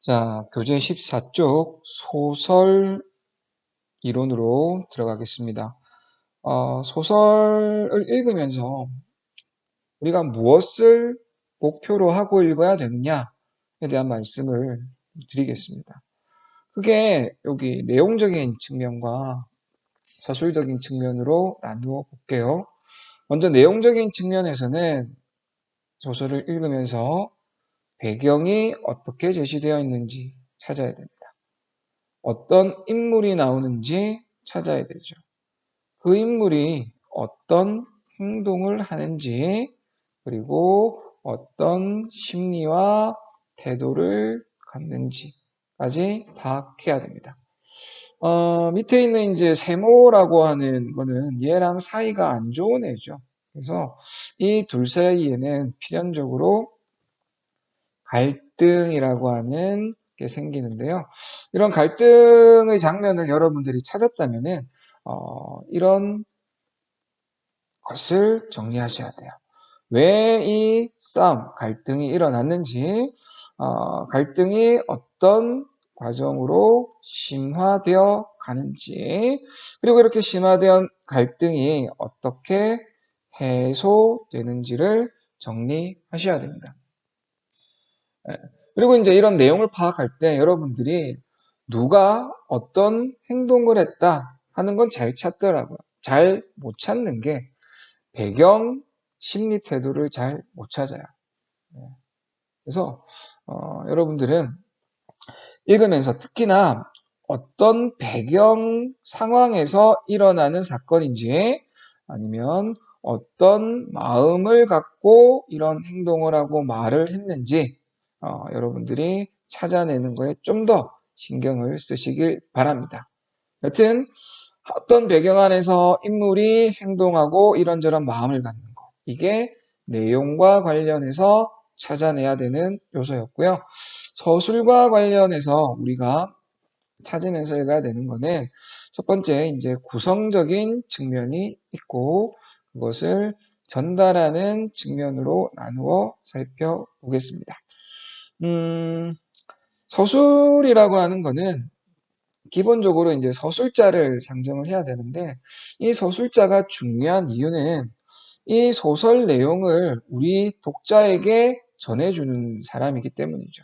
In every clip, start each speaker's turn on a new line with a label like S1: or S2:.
S1: 자, 교재 14쪽 소설 이론으로 들어가겠습니다. 소설을 읽으면서 우리가 무엇을 목표로 하고 읽어야 되느냐에 대한 말씀을 드리겠습니다. 그게 여기 내용적인 측면과 서술적인 측면으로 나누어 볼게요. 먼저 내용적인 측면에서는 소설을 읽으면서 배경이 어떻게 제시되어 있는지 찾아야 됩니다. 어떤 인물이 나오는지 찾아야 되죠. 그 인물이 어떤 행동을 하는지, 그리고 어떤 심리와 태도를 갖는지까지 파악해야 됩니다. 밑에 있는 이제 세모라고 하는 거는 얘랑 사이가 안 좋은 애죠. 그래서 이 둘 사이에는 필연적으로 갈등이라고 하는 게 생기는데요. 이런 갈등의 장면을 여러분들이 찾았다면은 이런 것을 정리하셔야 돼요. 왜 이 싸움, 갈등이 일어났는지, 갈등이 어떤 과정으로 심화되어 가는지, 그리고 이렇게 심화된 갈등이 어떻게 해소되는지를 정리하셔야 됩니다. 예. 그리고 이제 이런 내용을 파악할 때 여러분들이 누가 어떤 행동을 했다 하는 건 잘 찾더라고요. 잘 못 찾는 게 배경 심리 태도를 잘 못 찾아요. 예. 그래서 여러분들은 읽으면서 특히나 어떤 배경 상황에서 일어나는 사건인지 아니면 어떤 마음을 갖고 이런 행동을 하고 말을 했는지 여러분들이 찾아내는 거에 좀 더 신경을 쓰시길 바랍니다. 여튼 어떤 배경 안에서 인물이 행동하고 이런저런 마음을 갖는 거 이게 내용과 관련해서 찾아내야 되는 요소였고요. 서술과 관련해서 우리가 찾으면서 읽어야 되는 거는 첫 번째 이제 구성적인 측면이 있고 그것을 전달하는 측면으로 나누어 살펴보겠습니다. 서술이라고 하는 거는 기본적으로 이제 서술자를 상정을 해야 되는데 이 서술자가 중요한 이유는 이 소설 내용을 우리 독자에게 전해주는 사람이기 때문이죠.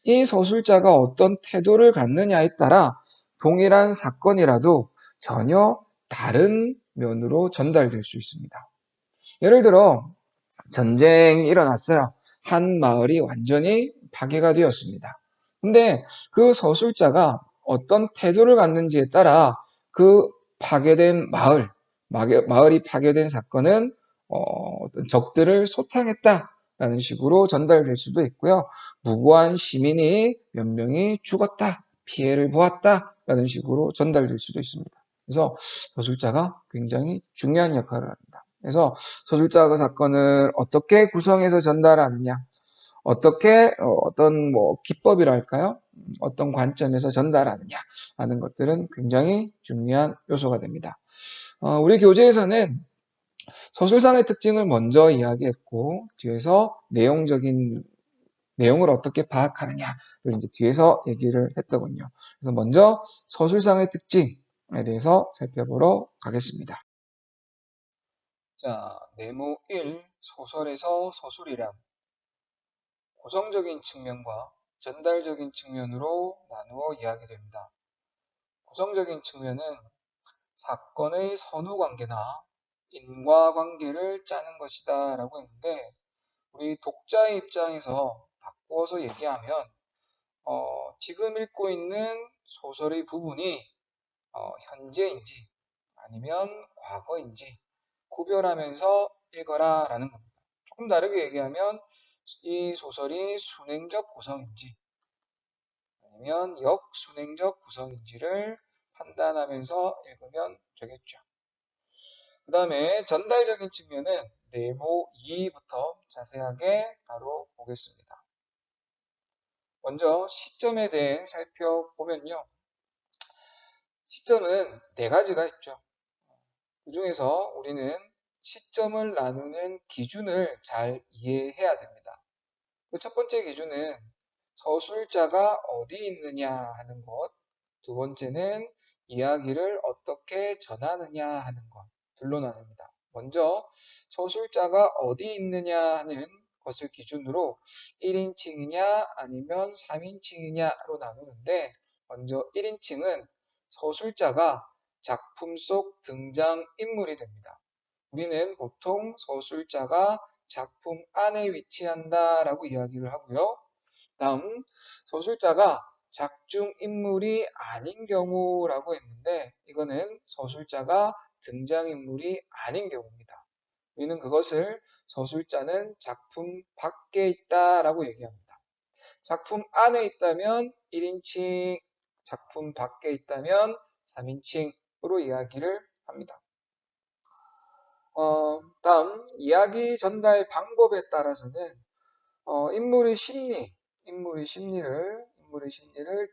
S1: 이 서술자가 어떤 태도를 갖느냐에 따라 동일한 사건이라도 전혀 다른 면으로 전달될 수 있습니다. 예를 들어 전쟁이 일어났어요. 한 마을이 완전히 파괴가 되었습니다. 근데 그 서술자가 어떤 태도를 갖는지에 따라 그 파괴된 마을이 파괴된 사건은 어떤 적들을 소탕했다라는 식으로 전달될 수도 있고요. 무고한 시민이 몇 명이 죽었다, 피해를 보았다라는 식으로 전달될 수도 있습니다. 그래서 서술자가 굉장히 중요한 역할을 합니다. 그래서 서술자가 그 사건을 어떻게 구성해서 전달하느냐, 어떻게 어떤 뭐 기법이랄까요? 어떤 관점에서 전달하느냐 하는 것들은 굉장히 중요한 요소가 됩니다. 우리 교재에서는 서술상의 특징을 먼저 이야기했고 뒤에서 내용을 어떻게 파악하느냐를 이제 뒤에서 얘기를 했더군요. 그래서 먼저 서술상의 특징에 대해서 살펴보러 가겠습니다. 자, 네모 1, 소설에서 서술이란 구성적인 측면과 전달적인 측면으로 나누어 이야기됩니다. 구성적인 측면은 사건의 선후관계나 인과관계를 짜는 것이다 라고 했는데 우리 독자의 입장에서 바꾸어서 얘기하면 지금 읽고 있는 소설의 부분이 현재인지 아니면 과거인지 구별하면서 읽어라 라는 겁니다. 조금 다르게 얘기하면 이 소설이 순행적 구성인지 아니면 역순행적 구성인지를 판단하면서 읽으면 되겠죠. 그 다음에 전달적인 측면은 네모 2부터 자세하게 다뤄보겠습니다. 먼저 시점에 대해 살펴보면요. 시점은 네 가지가 있죠. 그 중에서 우리는 시점을 나누는 기준을 잘 이해해야 됩니다. 그 첫 번째 기준은 서술자가 어디 있느냐 하는 것, 두 번째는 이야기를 어떻게 전하느냐 하는 것 둘로 나눕니다. 먼저 서술자가 어디 있느냐 하는 것을 기준으로 1인칭이냐 아니면 3인칭이냐로 나누는데, 먼저 1인칭은 서술자가 작품 속 등장인물이 됩니다. 우리는 보통 서술자가 작품 안에 위치한다 라고 이야기를 하고요. 다음, 서술자가 작중 인물이 아닌 경우라고 했는데, 이거는 서술자가 등장인물이 아닌 경우입니다. 우리는 그것을 서술자는 작품 밖에 있다라고 얘기합니다. 작품 안에 있다면 1인칭, 작품 밖에 있다면 3인칭으로 이야기를 합니다. 다음, 이야기 전달 방법에 따라서는 인물의 심리를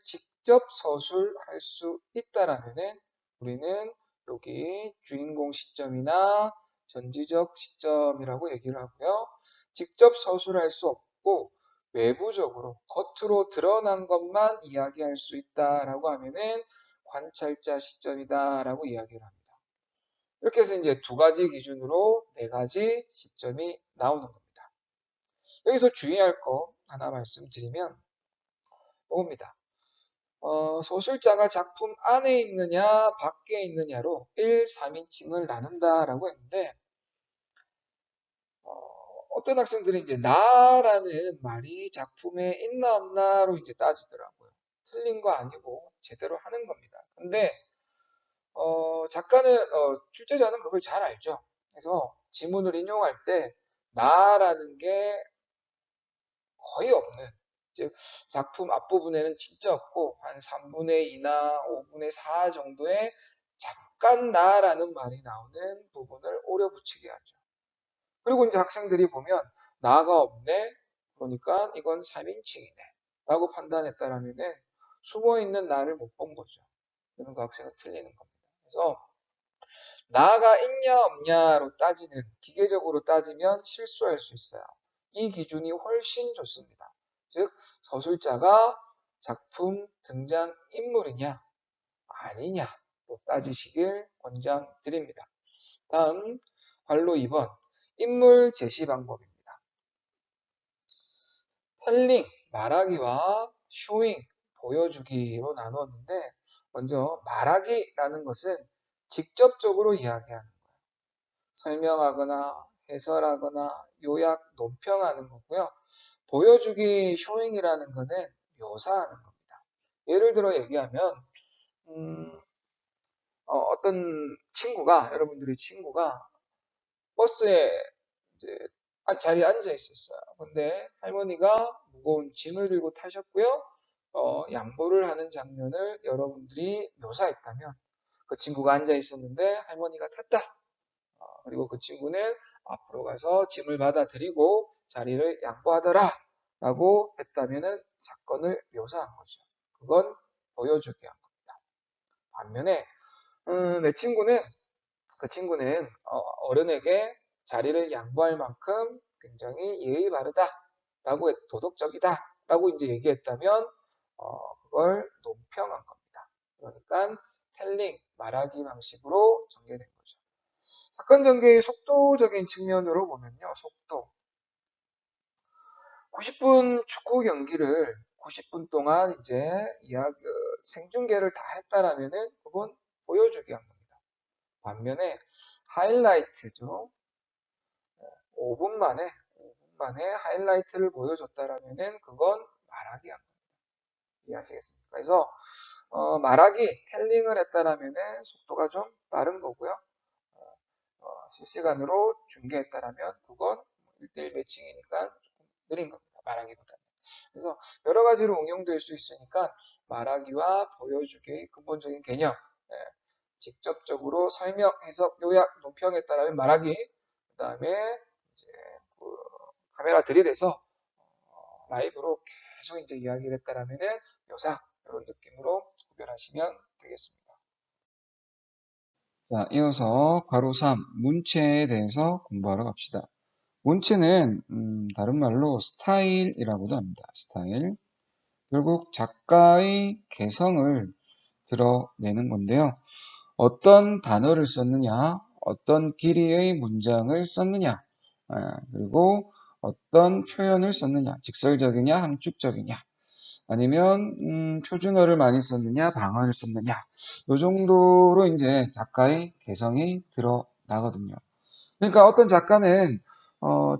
S1: 직접 서술할 수 있다라면은 우리는 여기 주인공 시점이나 전지적 시점이라고 얘기를 하고요. 직접 서술할 수 없고 외부적으로 겉으로 드러난 것만 이야기할 수 있다라고 하면은 관찰자 시점이다라고 이야기를 합니다. 이렇게 해서 이제 두 가지 기준으로 네 가지 시점이 나오는 겁니다. 여기서 주의할 거 하나 말씀드리면 이겁니다. 서술자가 작품 안에 있느냐 밖에 있느냐로 1, 3인칭을 나눈다라고 했는데, 어떤 학생들이 이제 나라는 말이 작품에 있나 없나로 이제 따지더라고요. 틀린 거 아니고 제대로 하는 겁니다. 근데 출제자는 그걸 잘 알죠. 그래서 지문을 인용할 때 나라는 게 거의 없는, 즉 작품 앞부분에는 진짜 없고 한 3분의 2나 5분의 4 정도의 잠깐 나라는 말이 나오는 부분을 오려 붙이게 하죠. 그리고 이제 학생들이 보면 나가 없네, 그러니까 이건 3인칭이네 라고 판단했다라면 숨어있는 나를 못 본 거죠. 그러면 그 학생은 틀리는 겁니다. 그래서 나가 있냐 없냐로 따지는, 기계적으로 따지면 실수할 수 있어요. 이 기준이 훨씬 좋습니다. 즉 서술자가 작품 등장 인물이냐 아니냐로 따지시길 권장드립니다. 다음 관로 2번 인물 제시 방법입니다. 텔링, 말하기와 쇼잉, 보여주기로 나누었는데, 먼저 말하기라는 것은 직접적으로 이야기하는, 설명하거나 해설하거나 요약, 논평하는 거고요. 보여주기, 쇼잉이라는 거는 묘사하는 겁니다. 예를 들어 얘기하면 어떤 친구가, 여러분들의 친구가 버스에 이제 자리에 앉아 있었어요. 근데 할머니가 무거운 짐을 들고 타셨고요. 양보를 하는 장면을 여러분들이 묘사했다면, 그 친구가 앉아 있었는데 할머니가 탔다. 그리고 그 친구는 앞으로 가서 짐을 받아들이고 자리를 양보하더라 라고 했다면은 사건을 묘사한 거죠. 그건 보여주기 한 겁니다. 반면에 그 친구는 어른에게 자리를 양보할 만큼 굉장히 예의 바르다 라고, 도덕적이다 라고 이제 얘기했다면 그걸 논평한 겁니다. 그러니까 텔링, 말하기 방식으로 전개된 거죠. 사건 전개의 속도적인 측면으로 보면요, 속도. 90분 축구 경기를 90분 동안 이제 생중계를 다 했다라면은 그건 보여주기 한 겁니다. 반면에 하이라이트죠. 5분 만에 하이라이트를 보여줬다라면은 그건 말하기 한 겁니다. 이해하시겠습니까? 그래서 말하기, 텔링을 했다라면은 속도가 좀 빠른 거고요. 실시간으로 중계했다라면 그건 1대1 매칭이니까 조금 느린 겁니다. 말하기보다는. 그래서 여러 가지로 응용될 수 있으니까 말하기와 보여주기의 근본적인 개념, 직접적으로 설명, 해석, 요약, 논평에 따르면 말하기, 그 다음에 이제 그 카메라 들이대서 라이브로 계속 이제 이야기를 했다라면은 묘사, 이런 느낌으로 구별하시면 되겠습니다. 자, 이어서 괄호 3, 문체에 대해서 공부하러 갑시다. 문체는 다른 말로 스타일이라고도 합니다. 스타일. 결국 작가의 개성을 드러내는 건데요. 어떤 단어를 썼느냐, 어떤 길이의 문장을 썼느냐, 그리고 어떤 표현을 썼느냐, 직설적이냐, 함축적이냐, 아니면 표준어를 많이 썼느냐, 방언을 썼느냐, 이 정도로 이제 작가의 개성이 드러나거든요. 그러니까 어떤 작가는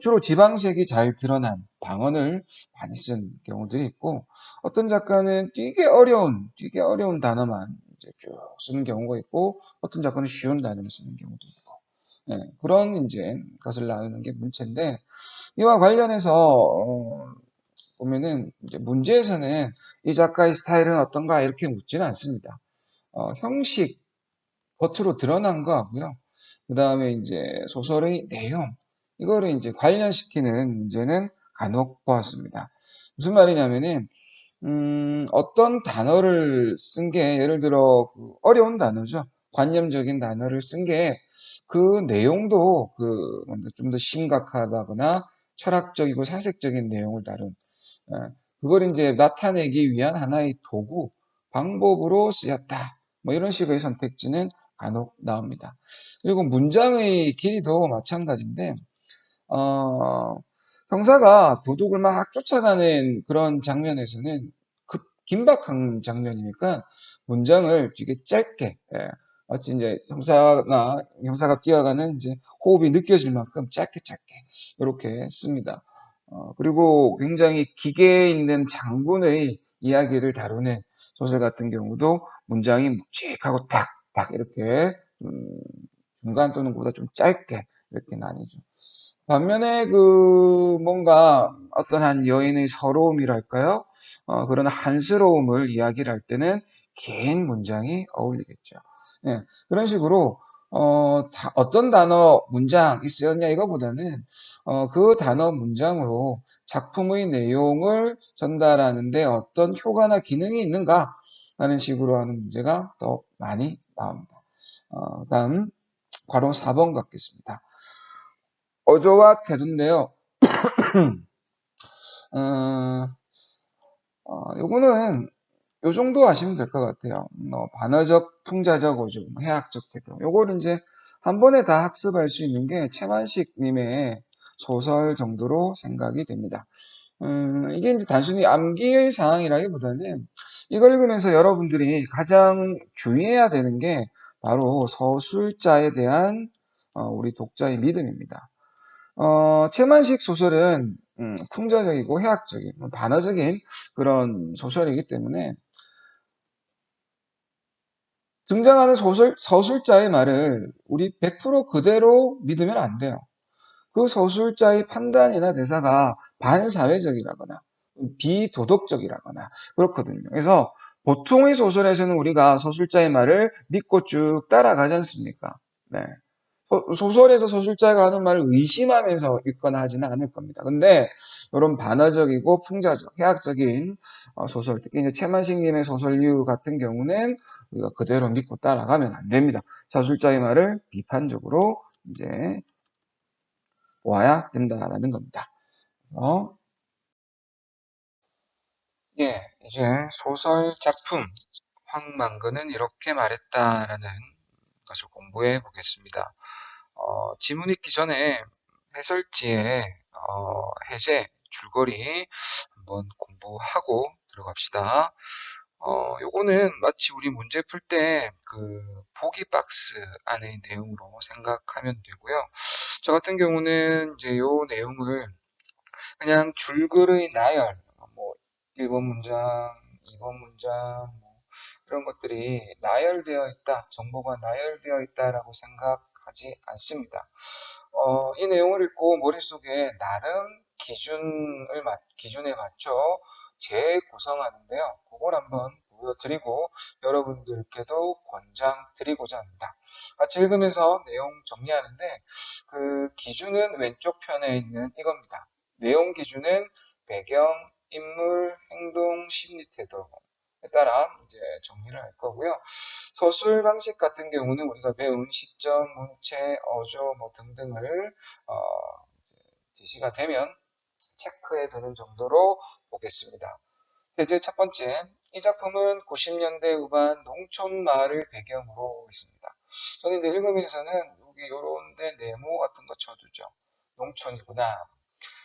S1: 주로 지방색이 잘 드러난 방언을 많이 쓴 경우들이 있고, 어떤 작가는 되게 어려운 단어만 이제 쭉 쓰는 경우가 있고, 어떤 작가는 쉬운 단어를 쓰는 경우도 있고, 네, 그런 이제 것을 나누는 게 문체인데, 이와 관련해서 보면은 이제 문제에서는 이 작가의 스타일은 어떤가 이렇게 묻지는 않습니다. 형식, 겉으로 드러난 거하고요. 그 다음에 이제 소설의 내용, 이거를 이제 관련시키는 문제는 간혹 보았습니다. 무슨 말이냐면은, 어떤 단어를 쓴 게, 예를 들어, 어려운 단어죠. 관념적인 단어를 쓴 게, 그 내용도 좀 더 심각하다거나 철학적이고 사색적인 내용을 다룬, 그걸 이제 나타내기 위한 하나의 도구, 방법으로 쓰였다. 뭐 이런 식의 선택지는 간혹 나옵니다. 그리고 문장의 길이도 마찬가지인데, 어, 형사가 도둑을 막 쫓아가는 그런 장면에서는 긴박한 장면이니까 문장을 되게 짧게, 마치 이제 형사가 뛰어가는 이제 호흡이 느껴질 만큼 짧게 짧게 이렇게 씁니다. 그리고 굉장히 기계 있는 장군의 이야기를 다루는 소설 같은 경우도 문장이 묵직하고 딱, 딱 이렇게, 중간 또는 보다 좀 짧게 이렇게 나뉘죠. 반면에 뭔가 어떤 한 여인의 서러움이랄까요? 그런 한스러움을 이야기를 할 때는 긴 문장이 어울리겠죠. 예, 그런 식으로 어떤 단어 문장이 쓰였냐 이거보다는 그 단어 문장으로 작품의 내용을 전달하는데 어떤 효과나 기능이 있는가 라는 식으로 하는 문제가 더 많이 나옵니다. 다음 괄호 4번 갖겠습니다. 어조와 태도인데요. 어, 요거는 요 정도 아시면 될 것 같아요. 반어적, 풍자적 어조, 해학적 태도. 요거를 이제 한 번에 다 학습할 수 있는 게 최만식 님의 소설 정도로 생각이 됩니다. 이게 이제 단순히 암기의 상황이라기보다는 이걸 읽으면서 여러분들이 가장 주의해야 되는 게 바로 서술자에 대한 우리 독자의 믿음입니다. 최만식 소설은 풍자적이고 해학적인, 반어적인 그런 소설이기 때문에 등장하는 서술자의 말을 우리 100% 그대로 믿으면 안 돼요. 그 서술자의 판단이나 대사가 반사회적이라거나 비도덕적이라거나 그렇거든요. 그래서 보통의 소설에서는 우리가 서술자의 말을 믿고 쭉 따라가지 않습니까? 네. 소설에서 서술자가 하는 말을 의심하면서 읽거나 하지는 않을 겁니다. 근데 이런 반어적이고 풍자적, 해학적인 소설, 특히 이제 최만식님의 소설류 같은 경우는 우리가 그대로 믿고 따라가면 안 됩니다. 서술자의 말을 비판적으로 이제 보아야 된다라는 겁니다. 예, 이제 소설 작품 황만근은 이렇게 말했다라는 것을 공부해 보겠습니다. 지문 읽기 전에 해설지에 해제, 줄거리 한번 공부하고 들어갑시다. 요거는 마치 우리 문제 풀 때 보기 박스 안의 내용으로 생각하면 되고요. 저 같은 경우는 이제 요 내용을 그냥 줄글의 나열, 뭐 1번 문장, 2번 문장, 뭐 이런 것들이 나열되어 있다, 정보가 나열되어 있다라고 생각하지 않습니다. 이 내용을 읽고 머릿속에 나름 기준에 맞춰 재구성하는데요. 그걸 한번 보여드리고 여러분들께도 권장드리고자 합니다. 같이 읽으면서 내용 정리하는데 그 기준은 왼쪽 편에 있는 이겁니다. 내용 기준은 배경, 인물, 행동, 심리 태도에 따라 이제 정리를 할 거고요. 서술 방식 같은 경우는 우리가 배운 시점, 문체, 어조 뭐 등등을 제시가 되면 체크해 두는 정도로 보겠습니다. 이제 첫 번째, 이 작품은 90년대 후반 농촌 마을을 배경으로 있습니다. 저는 이제 읽으면서는 여기 요런데 네모 같은 거 쳐두죠. 농촌이구나.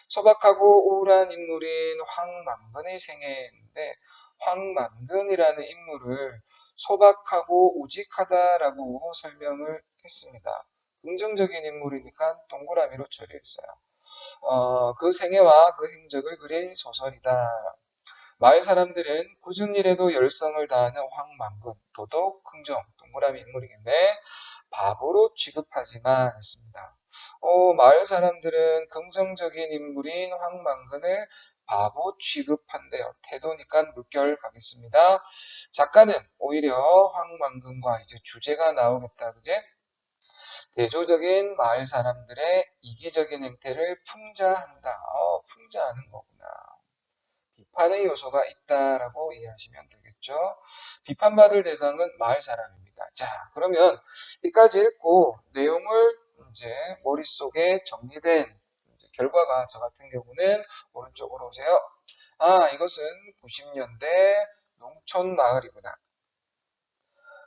S1: 소박하고 우울한 인물인 황만근의 생애인데 황만근이라는 인물을 소박하고 우직하다라고 설명을 했습니다. 긍정적인 인물이니까 동그라미로 처리했어요. 그 생애와 그 행적을 그린 소설이다. 마을 사람들은 굳은 일에도 열성을 다하는 황만근, 도덕, 긍정, 동그라미 인물이겠네. 바보로 취급하지만 했습니다. 마을 사람들은 긍정적인 인물인 황만근을 바보 취급한대요. 태도니까 물결 가겠습니다. 작가는 오히려 황만근과 이제 주제가 나오겠다, 그제? 대조적인 마을 사람들의 이기적인 행태를 풍자한다. 풍자하는 거구나. 비판의 요소가 있다라고 이해하시면 되겠죠. 비판받을 대상은 마을 사람입니다. 자, 그러면 여기까지 읽고 내용을 이제 머릿속에 정리된 결과가 저 같은 경우는 오른쪽으로 오세요. 이것은 90년대 농촌 마을이구나.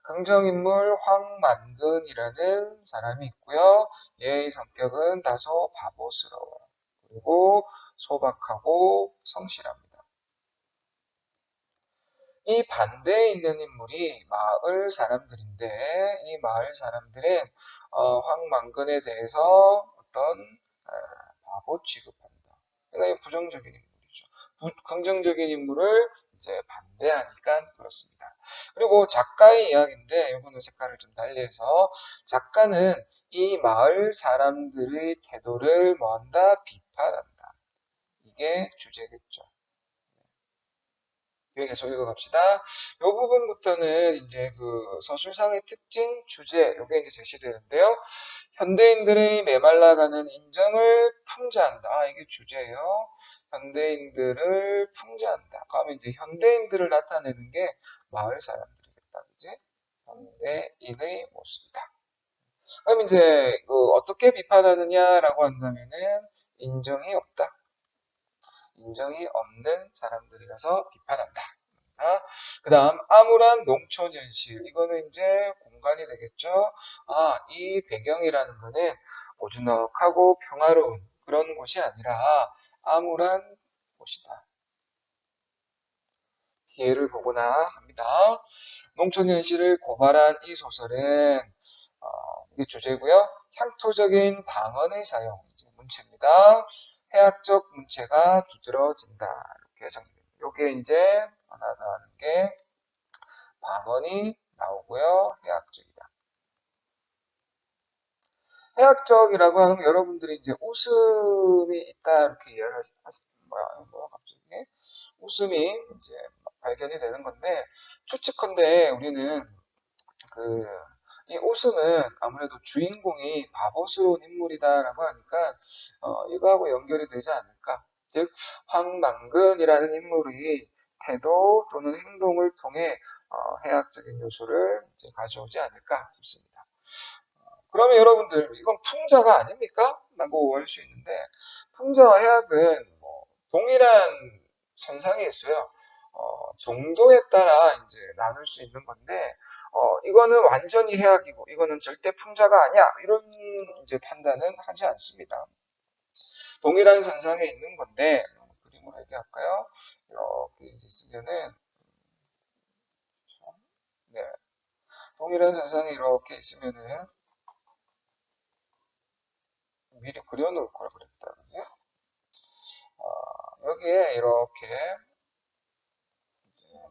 S1: 긍정인물 황만근이라는 사람이 있고요. 얘의 성격은 다소 바보스러워요. 그리고 소박하고 성실합니다. 이 반대에 있는 인물이 마을 사람들인데 이 마을 사람들은 황만근에 대해서 어떤 바보 취급한다. 그러니까 부정적인 인물이죠. 긍정적인 인물을 이제 반대하니까 그렇습니다. 그리고 작가의 이야기인데 이거는 색깔을 좀 달리해서 작가는 이 마을 사람들의 태도를 뭐한다? 비판한다. 이게 주제겠죠. 계속 읽어갑시다. 이 부분부터는 이제 그 서술상의 특징, 주제, 요게 이제 제시되는데요. 현대인들의 메말라가는 인정을 풍자한다. 이게 주제예요. 현대인들을 풍자한다. 그러면 이제 현대인들을 나타내는 게 마을 사람들이겠다. 그지? 현대인의 모습이다. 그럼 이제 그 어떻게 비판하느냐라고 한다면은 인정이 없다. 인정이 없는 사람들이라서 비판한다. 그 다음 암울한 농촌 현실. 이거는 이제 공간이 되겠죠. 이 배경이라는 거는 고즈넉하고 평화로운 그런 곳이 아니라 암울한 곳이다. 기회를 보거나 합니다. 농촌 현실을 고발한 이 소설은 이게 주제고요. 향토적인 방언의 사용, 이제 문체입니다. 해학적 문체가 두드러진다. 이렇게 정리됩니다. 요게 이제 하나 더 하는 게 방언이 나오고요. 해학적이다. 해학적이라고 하는 거 여러분들이 이제 웃음이 있다 이렇게 이해를 뭐야 갑자기 웃음이 이제 발견이 되는 건데 추측컨대 우리는 그 이 웃음은 아무래도 주인공이 바보스러운 인물이다라고 하니까 이거하고 연결이 되지 않을까. 즉 황만근이라는 인물이 태도 또는 행동을 통해 해학적인 요소를 이제 가져오지 않을까 싶습니다. 그러면 여러분들 이건 풍자가 아닙니까? 라고 할 수 있는데 풍자와 해학은 뭐 동일한 선상에 있어요. 정도에 따라 이제 나눌 수 있는 건데 이거는 완전히 해학이고 이거는 절대 풍자가 아니야 이런 이제 판단은 하지 않습니다. 동일한 선상에 있는 건데 그림으로 얘기할까요? 이렇게 이제 쓰면은 네, 동일한 선상에 이렇게 있으면은 미리 그려놓을 걸 그랬다. 그죠? 여기에 이렇게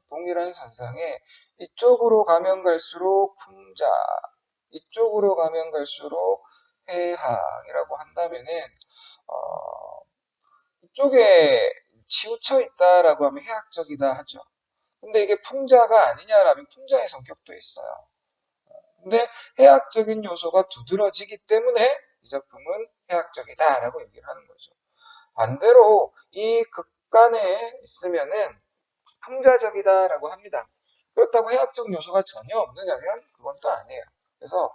S1: 동일한 선상에 이쪽으로 가면 갈수록 풍자, 이쪽으로 가면 갈수록 해학이라고 한다면은 이쪽에 치우쳐 있다라고 하면 해학적이다 하죠. 근데 이게 풍자가 아니냐라면 풍자의 성격도 있어요. 근데 해학적인 요소가 두드러지기 때문에 이 작품은 해학적이다라고 얘기를 하는 거죠. 반대로 이 극간에 있으면은 풍자적이다라고 합니다. 그렇다고 해학적 요소가 전혀 없느냐면 그건 또 아니에요. 그래서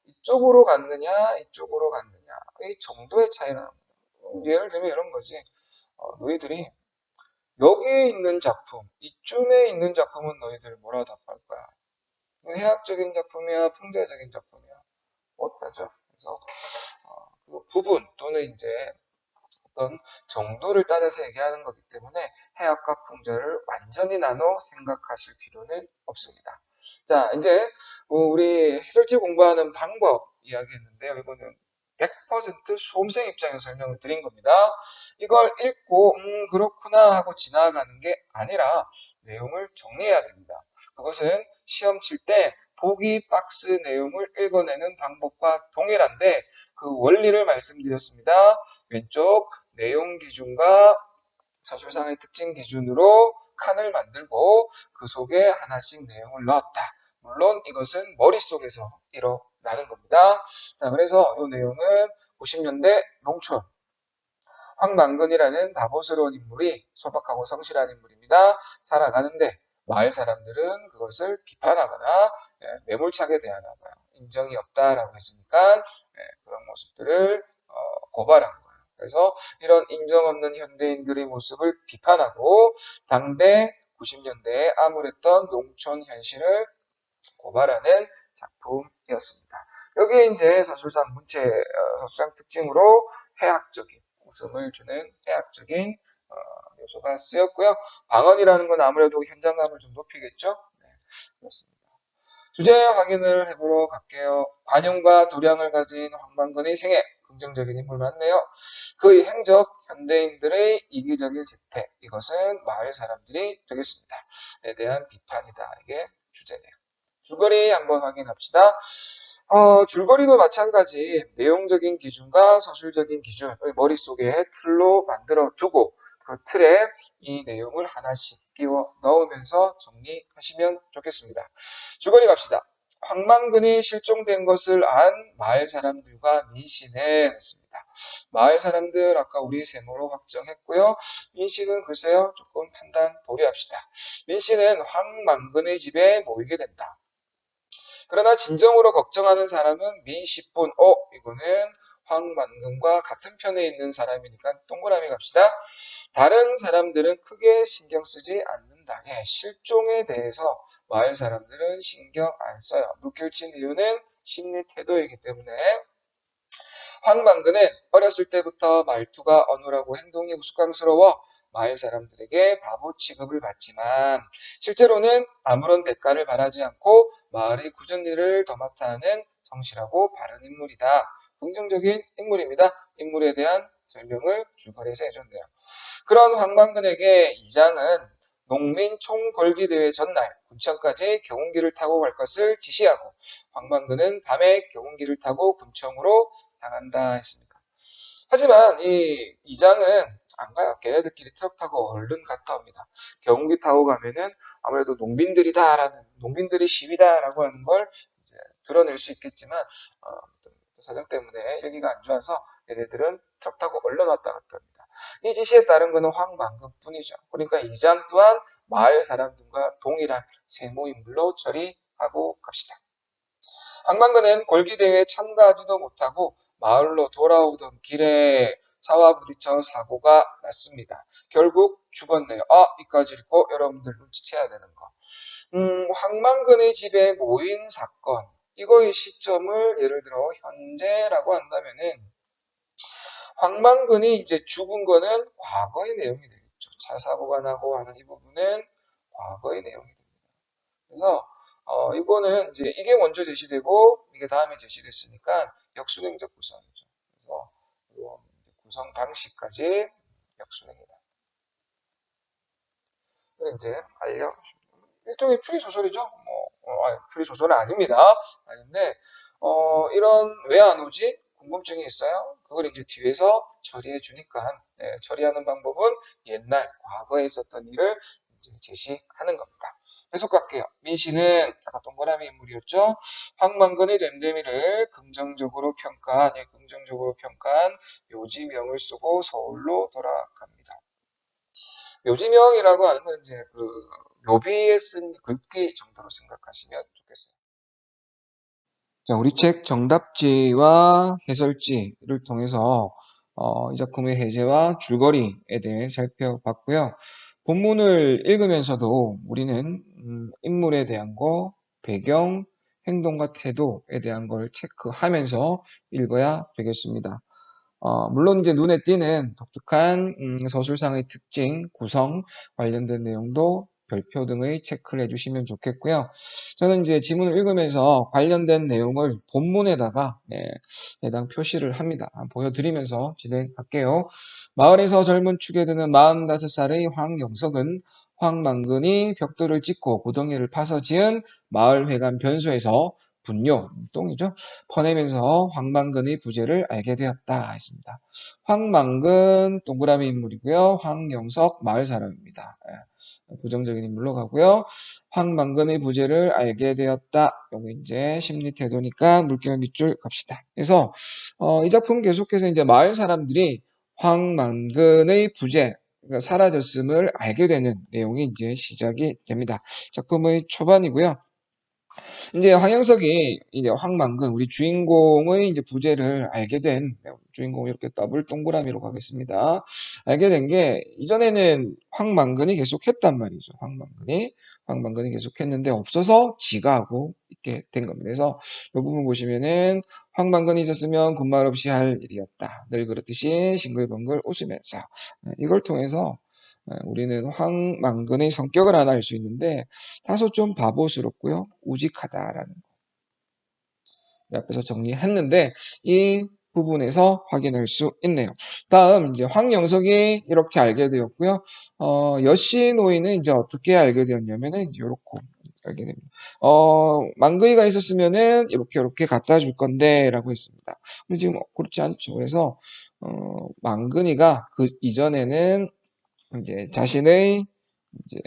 S1: 이쪽으로 갔느냐 이쪽으로 갔느냐 이 정도의 차이는 예를 들면 이런 거지. 너희들이 여기에 있는 작품, 이쯤에 있는 작품은 너희들 뭐라 답할 거야? 해학적인 작품이야, 풍자적인 작품이야? 어떠죠? 그래서 그 부분 또는 이제 어떤 정도를 따져서 얘기하는 거기 때문에 해학과 풍자를 완전히 나눠 생각하실 필요는 없습니다. 자, 이제 우리 해설지 공부하는 방법 이야기했는데요. 이거는 100% 수험생 입장에서 설명을 드린 겁니다. 이걸 읽고 그렇구나 하고 지나가는 게 아니라 내용을 정리해야 됩니다. 그것은 시험 칠 때 보기 박스 내용을 읽어내는 방법과 동일한데 그 원리를 말씀드렸습니다. 왼쪽 내용 기준과 서술상의 특징 기준으로 칸을 만들고 그 속에 하나씩 내용을 넣었다. 물론 이것은 머릿속에서 일어나는 겁니다. 자, 그래서 이 내용은 90년대 농촌 황만근이라는 바보스러운 인물이 소박하고 성실한 인물입니다. 살아가는데 마을 사람들은 그것을 비판하거나 매몰차게 대하나 봐요. 인정이 없다라고 했으니까 그런 모습들을 고발한 거예요. 그래서 이런 인정 없는 현대인들의 모습을 비판하고 당대 90년대에 암울했던 농촌 현실을 고발하는 작품이었습니다. 여기에 이제 서술상 서술상 특징으로 해학적인 웃음을 주는 해학적인 요소가 쓰였고요. 방언이라는 건 아무래도 현장감을 좀 높이겠죠. 네, 그렇습니다. 주제 확인을 해보러 갈게요. 관용과 도량을 가진 황만근의 생애, 긍정적인 인물 맞네요. 그의 행적, 현대인들의 이기적인 세태, 이것은 마을 사람들이 되겠습니다. 에 대한 비판이다. 이게 주제네요. 줄거리 한번 확인합시다. 줄거리도 마찬가지 내용적인 기준과 서술적인 기준 머릿속에 틀로 만들어 두고 그 틀에 이 내용을 하나씩 끼워 넣으면서 정리하시면 좋겠습니다. 줄거리 갑시다. 황만근이 실종된 것을 안 마을 사람들과 민씨는 했습니다. 마을 사람들 아까 우리 세모로 확정했고요. 민씨는 글쎄요 조금 판단 보류합시다. 민씨는 황만근의 집에 모이게 된다. 그러나 진정으로 걱정하는 사람은 민씨뿐. 이거는 황만근과 같은 편에 있는 사람이니까 동그라미 갑시다. 다른 사람들은 크게 신경 쓰지 않는다. 실종에 대해서 마을 사람들은 신경 안 써요. 물결친 이유는 심리 태도이기 때문에 황만근은 어렸을 때부터 말투가 어눌하고 행동이 우스꽝스러워 마을 사람들에게 바보 취급을 받지만 실제로는 아무런 대가를 바라지 않고 마을의 굳은 일을 도맡아 하는 성실하고 바른 인물이다. 긍정적인 인물입니다. 인물에 대한 설명을 줄거리에서 해줬네요. 그런 황만근에게 이장은 농민 총궐기대회 전날 군청까지 경운기를 타고 갈 것을 지시하고 황만근은 밤에 경운기를 타고 군청으로 향한다 했습니다. 하지만 이 이장은 안 가요. 걔네들끼리 트럭 타고 얼른 갔다 옵니다. 경운기 타고 가면은 아무래도 농민들이 시위다라고 하는 걸 이제 드러낼 수 있겠지만 사정 때문에 여기가 안 좋아서 얘네들은 트럭 타고 얼른 왔다 갔다 합니다. 이 지시에 따른 것은 황만근뿐이죠. 그러니까 이장 또한 마을 사람들과 동일한 세모인물로 처리하고 갑시다. 황만근은 골기대회에 참가하지도 못하고 마을로 돌아오던 길에 차와 부딪혀 사고가 났습니다. 결국 죽었네요. 이까지 읽고 여러분들 눈치채야 되는 거. 황만근의 집에 모인 사건. 이거의 시점을 예를 들어 현재라고 한다면은 황만근이 이제 죽은 거는 과거의 내용이 되겠죠. 차 사고가 나고 하는 이 부분은 과거의 내용이 됩니다. 그래서 이거는 이제 이게 먼저 제시되고 이게 다음에 제시됐으니까 역순행적 구성이죠. 그래서 구성 방식까지 역순행이다. 이제 일종의 추리소설이죠. 추리소설은 아닙니다. 아닌데, 이런 왜 안 오지? 궁금증이 있어요. 그걸 이제 뒤에서 처리해 주니까, 처리하는 방법은 옛날, 과거에 있었던 일을 이제 제시하는 겁니다. 해석할게요. 민씨는 아까 동그라미 인물이었죠. 황만근의 됨됨이를 긍정적으로 평가한 묘지명을 쓰고 서울로 돌아갑니다. 묘지명이라고 하는 건 이제 그 묘비에 쓴 글귀 정도로 생각하시면 좋겠어요. 자, 우리 책 정답지와 해설지를 통해서 이 작품의 해제와 줄거리에 대해 살펴봤고요. 본문을 읽으면서도 우리는 인물에 대한 거, 배경, 행동과 태도에 대한 걸 체크하면서 읽어야 되겠습니다. 물론 이제 눈에 띄는 독특한 서술상의 특징, 구성 관련된 내용도 별표 등의 체크를 해주시면 좋겠고요. 저는 이제 지문을 읽으면서 관련된 내용을 본문에다가 해당 표시를 합니다. 보여드리면서 진행할게요. 마을에서 젊은 축에 드는 45살의 황영석은 황만근이 벽돌을 찍고 구덩이를 파서 지은 마을회관 변소에서 분뇨, 똥이죠. 퍼내면서 황만근의 부재를 알게 되었다 했습니다. 황만근 동그라미 인물이고요. 황영석 마을 사람입니다. 부정적인 인물로 가고요. 황만근의 부재를 알게 되었다. 요거 이제 심리 태도니까 물결 밑줄 갑시다. 그래서 이 작품 계속해서 이제 마을 사람들이 황만근의 부재, 그러니까 사라졌음을 알게 되는 내용이 이제 시작이 됩니다. 작품의 초반이고요. 이제 황영석이 이제 황만근 우리 주인공의 이제 부재를 알게 된 주인공 이렇게 더블 동그라미로 가겠습니다. 알게 된 게 이전에는 황만근이 계속했단 말이죠. 황만근이 계속했는데 없어서 지가 하고 있게 된 겁니다. 그래서 이 부분 보시면은 황만근이 있었으면 군말 없이 할 일이었다. 늘 그렇듯이 싱글벙글 웃으면서 이걸 통해서 우리는 황만근의 성격을 하나 알 수 있는데 다소 좀 바보스럽고요. 우직하다라는 거 앞에서 정리했는데 이 부분에서 확인할 수 있네요. 다음 이제 황영석이 이렇게 알게 되었고요. 여신노인은 이제 어떻게 알게 되었냐면은 이제 요렇게 알게 됩니다. 만근이가 있었으면은 이렇게 갖다 줄 건데라고 했습니다. 근데 지금 그렇지 않죠. 그래서 만근이가 그 이전에는 이제 자신의 이제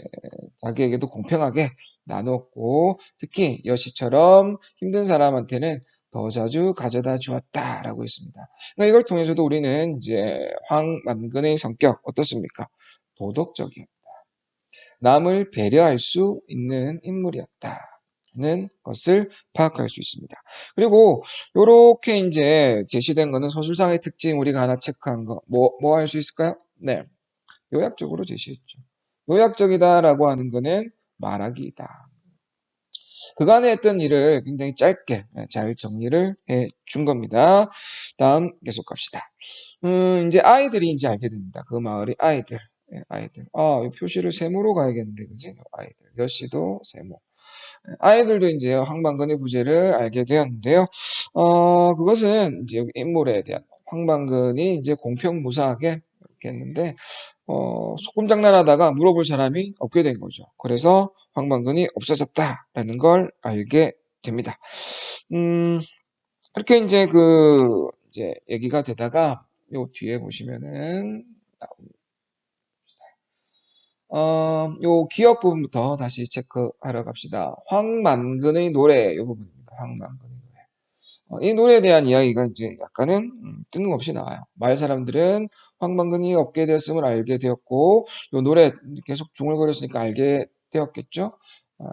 S1: 자기에게도 공평하게 나눴고 특히 여시처럼 힘든 사람한테는 더 자주 가져다 주었다라고 했습니다. 그러니까 이걸 통해서도 우리는 이제 황만근의 성격 어떻습니까? 도덕적인 남을 배려할 수 있는 인물이었다는 것을 파악할 수 있습니다. 그리고 이렇게 이제 제시된 거는 서술상의 특징 우리가 하나 체크한 거 뭐 할 수 있을까요? 네. 요약적으로 제시했죠. 요약적이다라고 하는 거는 말하기이다. 그간에 했던 일을 굉장히 짧게 잘 정리를 해 준 겁니다. 다음 계속 갑시다. 이제 아이들이 이제 알게 됩니다. 그 마을의 아이들. 아이들. 이 표시를 세모로 가야겠는데, 그지? 아이들. 여시도 세모. 아이들도 이제 황만근의 부재를 알게 되었는데요. 그것은 이제 여기 인물에 대한 황만근이 이제 공평무사하게 이렇게 했는데, 소금 장난하다가 물어볼 사람이 없게 된 거죠. 그래서 황만근이 없어졌다라는 걸 알게 됩니다. 음, 이렇게 이제 이제 얘기가 되다가 요 뒤에 보시면은, 요 기억 부분부터 다시 체크하러 갑시다. 황만근의 노래, 요 부분입니다. 황만근의 노래. 이 노래에 대한 이야기가 이제 약간은 뜬금없이 나와요. 마을 사람들은 황만근이 없게 되었음을 알게 되었고, 이 노래 계속 중얼거렸으니까 알게 되었겠죠. 아,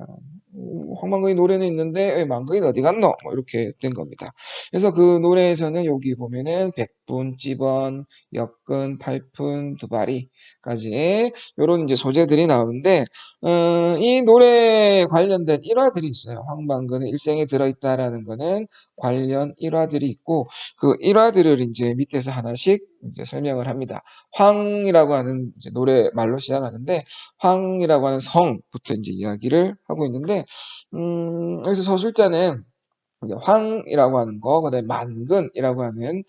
S1: 황만근이 노래는 있는데 왜 만근이 어디 갔노? 뭐 이렇게 된 겁니다. 그래서 그 노래에서는 여기 보면은 백분, 찌번, 역근, 팔푼, 두바리까지 이런 이제 소재들이 나오는데 이 노래에 관련된 일화들이 있어요. 황만근의 일생에 들어있다라는 거는 관련 일화들이 있고 그 일화들을 이제 밑에서 하나씩 이제 설명을 합니다. 황이라고 하는 이제 노래 말로 시작하는데 황이라고 하는 성부터 이제 이야기를 하고 있는데 여기서 서술자는 이제 황이라고 하는 거, 그다음에 만근이라고 하는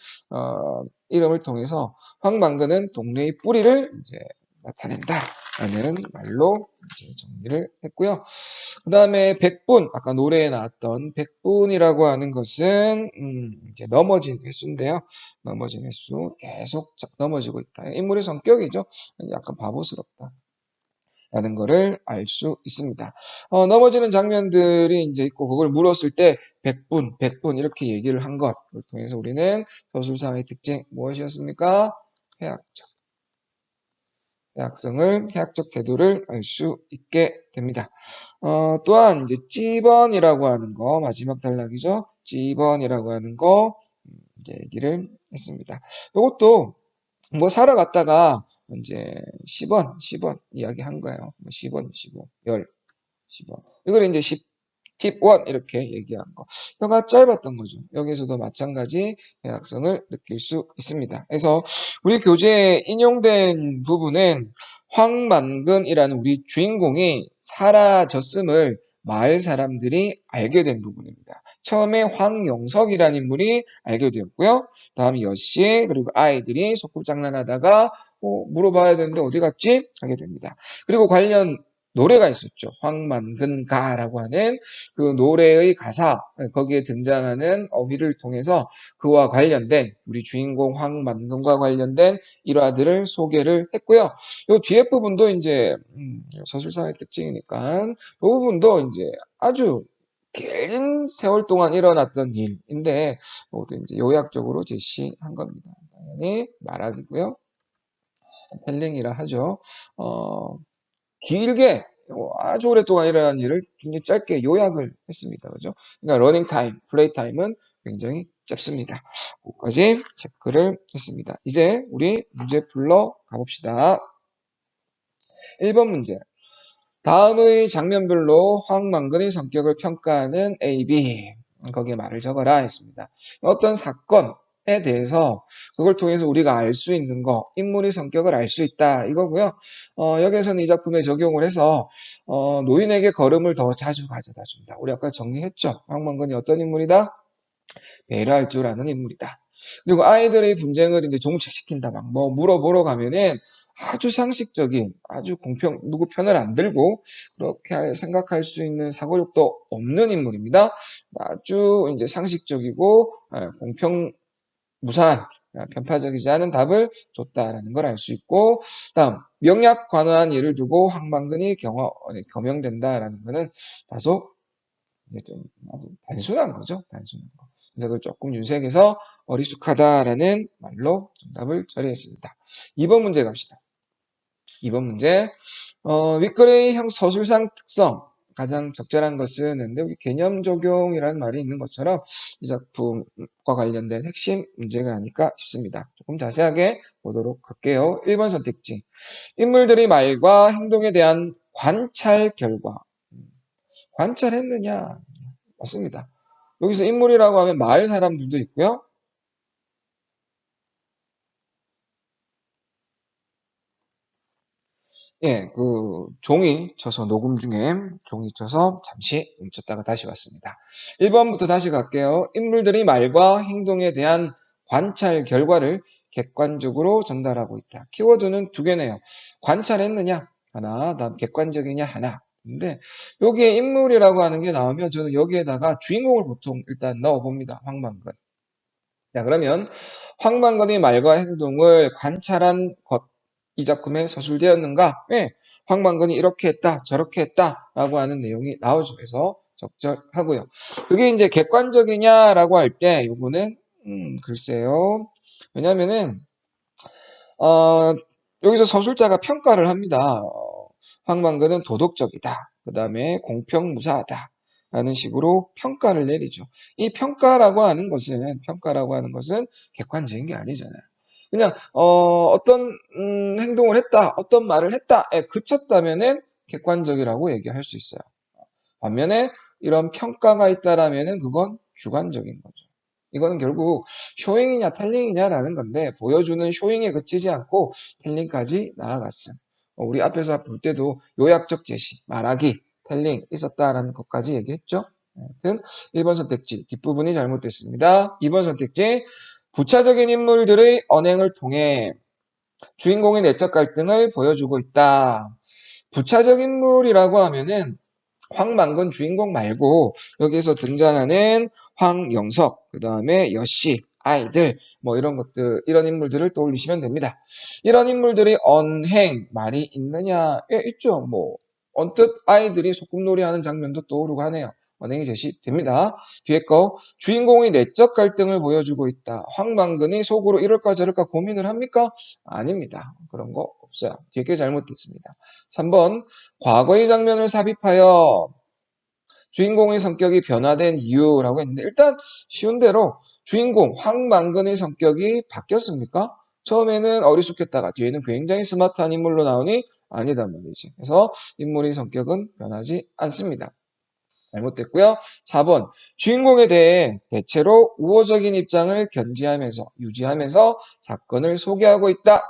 S1: 이름을 통해서 황만근은 동네의 뿌리를 이제 나타낸다라는 말로 이제 정리를 했고요. 그 다음에 백분, 아까 노래에 나왔던 백분이라고 하는 것은 이제 넘어진 횟수인데요. 넘어진 횟수 계속 넘어지고 있다. 인물의 성격이죠. 약간 바보스럽다. 라는 거를 알 수 있습니다. 넘어지는 장면들이 이제 있고 그걸 물었을 때 백분 이렇게 얘기를 한 것을 통해서 우리는 서술상의 특징 무엇이었습니까? 해학적. 해학적 태도를 알 수 있게 됩니다. 또한 이제 찌번이라고 하는 거 마지막 단락이죠. 찌번이라고 하는 거 이제 얘기를 했습니다. 이것도 뭐 살아갔다가 이제 10원 이야기 한 거예요. 10원, 10원, 10원. 이걸 이제 10원 이렇게 얘기한 거. 혀가 짧았던 거죠. 여기서도 마찬가지 대각선을 느낄 수 있습니다. 그래서 우리 교재에 인용된 부분은 황만근이라는 우리 주인공이 사라졌음을 마을 사람들이 알게 된 부분입니다. 처음에 황영석이라는 인물이 알게 되었고요. 다음 여씨 그리고 아이들이 소꿉장난하다가 물어봐야 되는데 어디 갔지? 하게 됩니다. 그리고 관련 노래가 있었죠. 황만근가라고 하는 그 노래의 가사, 거기에 등장하는 어휘를 통해서 그와 관련된 우리 주인공 황만근과 관련된 일화들을 소개를 했고요. 요 뒤에 부분도 이제 서술사의 특징이니까 이 부분도 이제 아주 긴 세월 동안 일어났던 일인데 모두 이제 요약적으로 제시한 겁니다. 당연히 말하기고요. 텔링이라 하죠. 길게 아주 오랫동안 일어난 일을 굉장히 짧게 요약을 했습니다. 그죠? 그러니까 러닝 타임, 플레이 타임은 굉장히 짧습니다. 거기까지 체크를 했습니다. 이제 우리 문제 풀러 가봅시다. 1번 문제. 다음의 장면별로 황만근의 성격을 평가하는 A, B. 거기에 말을 적어라 했습니다. 어떤 사건에 대해서 그걸 통해서 우리가 알 수 있는 거, 인물의 성격을 알 수 있다 이거고요. 여기에서는 이 작품에 적용을 해서 노인에게 걸음을 더 자주 가져다 준다. 우리 아까 정리했죠. 황만근이 어떤 인물이다? 배려할 줄 아는 인물이다. 그리고 아이들의 분쟁을 이제 종식시킨다. 막 뭐 물어보러 가면은 아주 상식적인, 아주 누구 편을 안 들고 그렇게 생각할 수 있는 사고력도 없는 인물입니다. 아주 이제 상식적이고 공평무사한 편파적이지 않은 답을 줬다라는 걸 알 수 있고, 다음 명약 관화한 예를 두고 황만근이 겸용된다라는 것은 다소 좀 아주 단순한 거죠. 단순한 거. 그래서 조금 윤색해서 어리숙하다라는 말로 정답을 처리했습니다. 2번 문제 갑시다. 2번 문제. 윗글의 서술상 특성. 가장 적절한 것은 근데 우리 개념 적용이라는 말이 있는 것처럼 이 작품과 관련된 핵심 문제가 아닐까 싶습니다. 조금 자세하게 보도록 할게요. 1번 선택지. 인물들의 말과 행동에 대한 관찰 결과. 관찰했느냐? 맞습니다. 여기서 인물이라고 하면 마을 사람들도 있고요. 예, 종이 쳐서 녹음 중에 종이 쳐서 잠시 멈췄다가 다시 왔습니다. 1번부터 다시 갈게요. 인물들이 말과 행동에 대한 관찰 결과를 객관적으로 전달하고 있다. 키워드는 두 개네요. 관찰했느냐? 하나, 다음 객관적이냐? 하나. 근데 여기에 인물이라고 하는 게 나오면 저는 여기에다가 주인공을 보통 일단 넣어봅니다. 황만근. 자, 그러면 황만건의 말과 행동을 관찰한 것, 이 작품에 서술되었는가? 네, 황만건이 이렇게 했다, 저렇게 했다라고 하는 내용이 나오죠. 그래서 적절하고요. 그게 이제 객관적이냐라고 할 때, 요거는 글쎄요. 왜냐면은 어, 여기서 서술자가 평가를 합니다. 황만근은 도덕적이다. 그 다음에 공평무사하다. 라는 식으로 평가를 내리죠. 이 평가라고 하는 것은 객관적인 게 아니잖아요. 그냥, 어떤, 행동을 했다, 어떤 말을 했다에 그쳤다면은 객관적이라고 얘기할 수 있어요. 반면에 이런 평가가 있다라면은 그건 주관적인 거죠. 이거는 결국 쇼잉이냐 텔링이냐라는 건데 보여주는 쇼잉에 그치지 않고 텔링까지 나아갔음. 우리 앞에서 볼 때도 요약적 제시, 말하기, 텔링 있었다라는 것까지 얘기했죠. 하여튼 1번 선택지 뒷부분이 잘못됐습니다. 2번 선택지 부차적인 인물들의 언행을 통해 주인공의 내적 갈등을 보여주고 있다. 부차적 인물이라고 하면은 황만근 주인공 말고 여기에서 등장하는 황영석, 그 다음에 여씨, 아이들, 뭐 이런 것들, 이런 인물들을 떠올리시면 됩니다. 이런 인물들이 언행, 말이 있느냐? 예, 있죠. 뭐 언뜻 아이들이 소꿉놀이 하는 장면도 떠오르고 하네요. 언행이 제시됩니다. 뒤에 거 주인공의 내적 갈등을 보여주고 있다. 황만근이 속으로 이럴까 저럴까 고민을 합니까? 아닙니다. 그런 거 없어요. 뒤에 게 잘못됐습니다. 3번 과거의 장면을 삽입하여 주인공의 성격이 변화된 이유라고 했는데 일단 쉬운 대로 주인공 황만근의 성격이 바뀌었습니까? 처음에는 어리숙했다가 뒤에는 굉장히 스마트한 인물로 나오니 아니단 말이지. 그래서 인물의 성격은 변하지 않습니다. 잘못됐고요. 4번. 주인공에 대해 대체로 우호적인 입장을 유지하면서 사건을 소개하고 있다.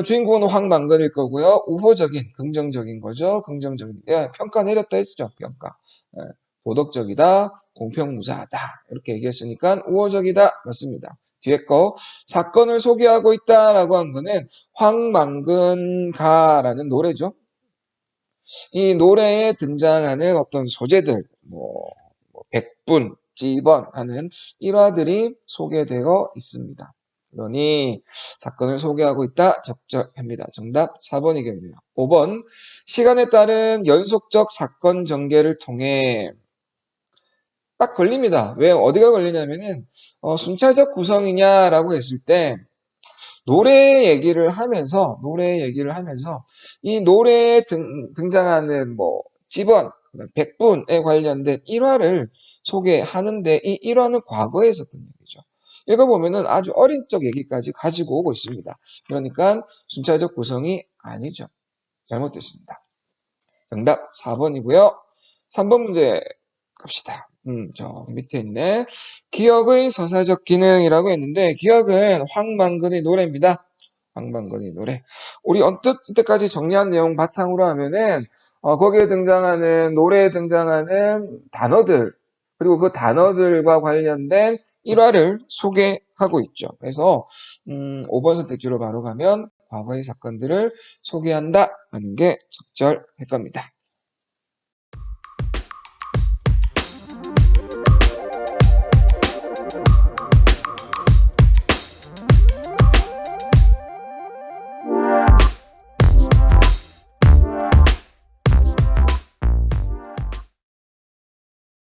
S1: 주인공은 황망근일 거고요. 우호적인, 긍정적인 거죠. 긍정적인. 예, 평가 내렸다 했죠. 평가. 예, 도덕적이다, 공평무사하다. 이렇게 얘기했으니까 우호적이다. 맞습니다. 뒤에 거 사건을 소개하고 있다라고 한 거는 황망근가라는 노래죠. 이 노래에 등장하는 어떤 소재들, 백분, 찌번 하는 일화들이 소개되어 있습니다. 그러니 사건을 소개하고 있다 적절합니다. 정답 4번이겠네요. 5번 시간에 따른 연속적 사건 전개를 통해 딱 걸립니다. 왜 어디가 걸리냐면은 순차적 구성이냐라고 했을 때 노래 얘기를 하면서 이 노래에 등장하는 찌번, 백분에 관련된 일화를 소개하는데 이 일화는 과거에 있었던 얘기죠. 읽어보면은 아주 어린 적 얘기까지 가지고 오고 있습니다. 그러니까 순차적 구성이 아니죠. 잘못됐습니다. 정답 4번이고요. 3번 문제 갑시다. 저 밑에 있네. 기억의 서사적 기능이라고 했는데 기억은 황망근의 노래입니다. 황망근의 노래. 우리 언뜻 이때까지 정리한 내용 바탕으로 하면은 거기에 등장하는 노래에 등장하는 단어들 그리고 그 단어들과 관련된 일화를 소개하고 있죠. 그래서 5번 선택지로 바로 가면 과거의 사건들을 소개한다 하는 게 적절할 겁니다.